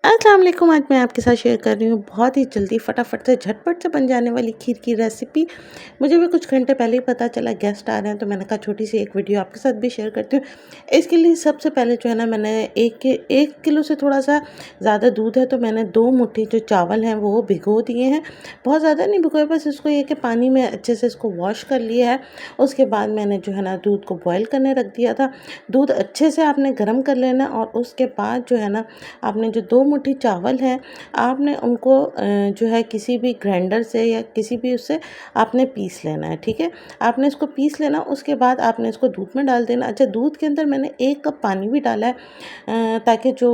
अस्सलाम वालेकुम। आज मैं आपके साथ शेयर कर रही हूँ बहुत ही जल्दी फटाफट से झटपट से बन जाने वाली खीर की रेसिपी। मुझे भी कुछ घंटे पहले ही पता चला गेस्ट आ रहे हैं, तो मैंने कहा छोटी सी एक वीडियो आपके साथ भी शेयर करती हूँ। इसके लिए सबसे पहले जो है ना, मैंने एक किलो से थोड़ा सा ज़्यादा दूध है, तो मैंने 2 मुट्ठी जो चावल हैं वो भिगो दिए हैं। बहुत ज़्यादा नहीं भिगोए, बस इसको ये कि पानी में अच्छे से इसको वॉश कर लिया है। उसके बाद मैंने जो है ना दूध को बॉयल करने रख दिया था। दूध अच्छे से आपने गर्म कर लेना, और उसके बाद जो है ना, आपने जो 2 मुट्ठी चावल हैं, आपने उनको जो है किसी भी ग्राइंडर से या किसी भी उससे आपने पीस लेना है। ठीक है, आपने इसको पीस लेना। उसके बाद आपने इसको दूध में डाल देना। अच्छा, दूध के अंदर मैंने 1 कप पानी भी डाला है, ताकि जो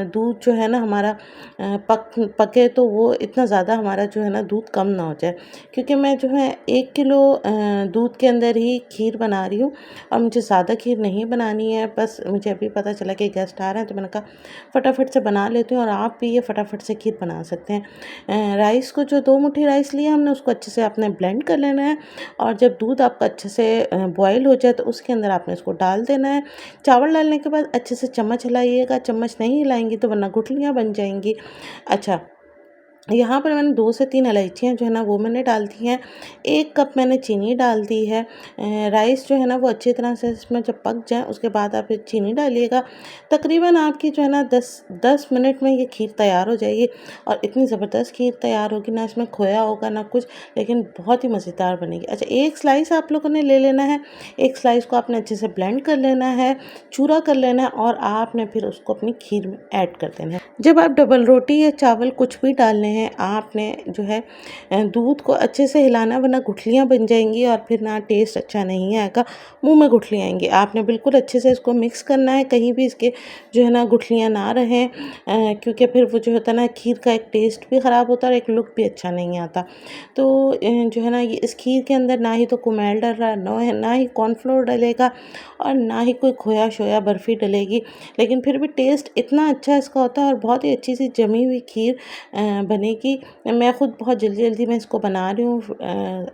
दूध जो है ना हमारा पके, तो वो इतना ज़्यादा हमारा जो है ना दूध कम ना हो जाए, क्योंकि मैं जो है 1 किलो दूध के अंदर ही खीर बना रही हूँ, और मुझे ज़्यादा खीर नहीं बनानी है। बस मुझे अभी पता चला कि गेस्ट आ रहे हैं, तो मैंने कहा फटाफट से बना लेती हूँ, और आप भी ये फटाफट से खीर बना सकते हैं। राइस को, जो 2 मुट्ठी राइस लिया हमने, उसको अच्छे से आपने ब्लेंड कर लेना है, और जब दूध आपका अच्छे से बॉयल हो जाए, तो उसके अंदर आपने इसको डाल देना है। चावल डालने के बाद अच्छे से चम्मच हिलाइएगा, चम्मच नहीं हिलाएंगी तो वरना गुठलियाँ बन जाएंगी। अच्छा, यहाँ पर मैंने 2 से 3 इलायचियाँ जो है ना वो मैंने डाल दी हैं। 1 कप मैंने चीनी डाल दी है। राइस जो है ना वो अच्छी तरह से इसमें जब पक जाए, उसके बाद आप ये चीनी डालिएगा। तकरीबन आपकी जो है ना 10 मिनट में ये खीर तैयार हो जाएगी, और इतनी ज़बरदस्त खीर तैयार होगी ना, इसमें खोया होगा ना कुछ, लेकिन बहुत ही मज़ेदार बनेगी। अच्छा, 1 स्लाइस आप लोगों ने ले लेना है। 1 स्लाइस को आपने अच्छे से ब्लेंड कर लेना है, चूरा कर लेना है, और आपने फिर उसको अपनी खीर में ऐड कर देना है। जब आप डबल रोटी या चावल कुछ भी डालने हैं, आपने जो है दूध को अच्छे से हिलाना, वरना गुठलियाँ बन जाएंगी, और फिर ना टेस्ट अच्छा नहीं आएगा, मुंह में गुठलियाँ आएंगी। आपने बिल्कुल अच्छे से इसको मिक्स करना है, कहीं भी इसके जो है ना गुठलियाँ ना रहें, क्योंकि फिर वो जो होता है ना, खीर का एक टेस्ट भी ख़राब होता है और एक लुक भी अच्छा नहीं आता। तो जो है ना, ये इस खीर के अंदर ना ही तो कुमेल डल रहा है, ना ही कॉर्नफ्लोर डलेगा, और ना ही कोई खोया शोया बर्फ़ी डलेगी, लेकिन फिर भी टेस्ट इतना अच्छा इसका होता है, और बहुत ही अच्छी सी जमी हुई खीर बनेगी। मैं ख़ुद बहुत जल्दी जल्दी मैं इसको बना रही हूँ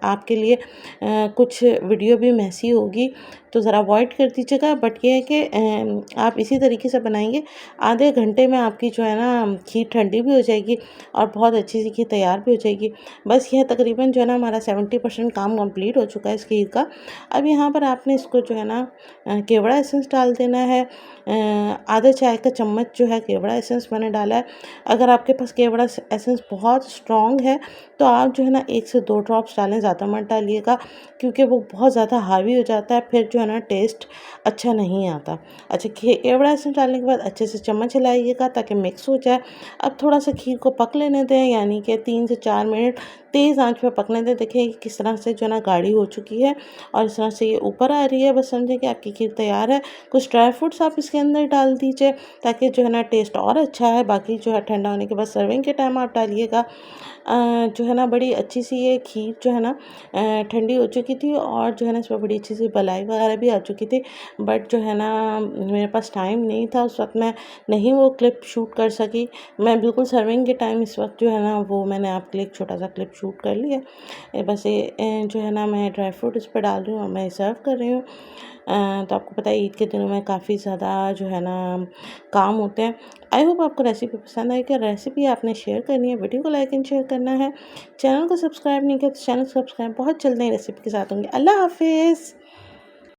आपके लिए। कुछ वीडियो भी मैसी होगी, तो ज़रा अवॉइड कर दीजिएगा। बट ये है कि आप इसी तरीके से बनाएंगे, आधे घंटे में आपकी जो है ना खीर ठंडी भी हो जाएगी, और बहुत अच्छी सी खीर तैयार भी हो जाएगी। बस यह तकरीबन जो है ना हमारा 70% काम कंप्लीट हो चुका है इस खीर का। अब यहाँ पर आपने इसको जो है ना केवड़ा एसेंस डाल देना है। आधा चाय का चम्मच जो है केवड़ा एसेंस मैंने डाला है। अगर आपके पास केवड़ा एसेंस बहुत स्ट्रॉन्ग है, तो आप जो है ना 1 से 2 ड्रॉप्स डालें, ज़्यादा मत डालिएगा, क्योंकि वो बहुत ज़्यादा हावी हो जाता है, फिर जो है ना टेस्ट अच्छा नहीं आता। अच्छा, केवड़ा एसेंस डालने के बाद अच्छे से चम्मच हिलाइएगा ताकि मिक्स हो जाए। अब थोड़ा सा खीर को पक लेने दें, यानी कि 3 से 4 मिनट तेज़ आंच पे पकने दें। देखिए किस तरह से जो है ना गाढ़ी हो चुकी है, और इस तरह से ये ऊपर आ रही है, बस समझे कि आपकी खीर तैयार है। कुछ ड्राई फ्रूट्स आप इसके अंदर डाल दीजिए, ताकि जो है ना टेस्ट और अच्छा है। बाकी जो है ठंडा होने के बाद सर्विंग के टाइम आप डालिएगा। जो है ना बड़ी अच्छी सी ये खीर जो है ना ठंडी हो चुकी थी, और जो है ना इसमें बड़ी अच्छी सी मलाई वगैरह भी आ चुकी थी। बट जो है ना मेरे पास टाइम नहीं था उस वक्त, मैं नहीं वो क्लिप शूट कर सकी। मैं बिल्कुल सर्विंग के टाइम इस वक्त जो है ना वो मैंने आपके लिए एक छोटा सा क्लिप शूट कर लिया। बस ये जो है ना मैं ड्राई फ्रूट इस पर डाल रही हूँ, और मैं सर्व कर रही हूँ। तो आपको पता है ईद के दिनों में काफ़ी ज़्यादा जो है ना काम होते हैं। आई होप आपको रेसिपी पसंद आई। क्या रेसिपी आपने शेयर करनी है, वीडियो को लाइक एंड शेयर करना है। चैनल को सब्सक्राइब नहीं किया तो चैनल सब्सक्राइब। बहुत जल्द नई रेसिपी के साथ होंगे। अल्लाह हाफिज़।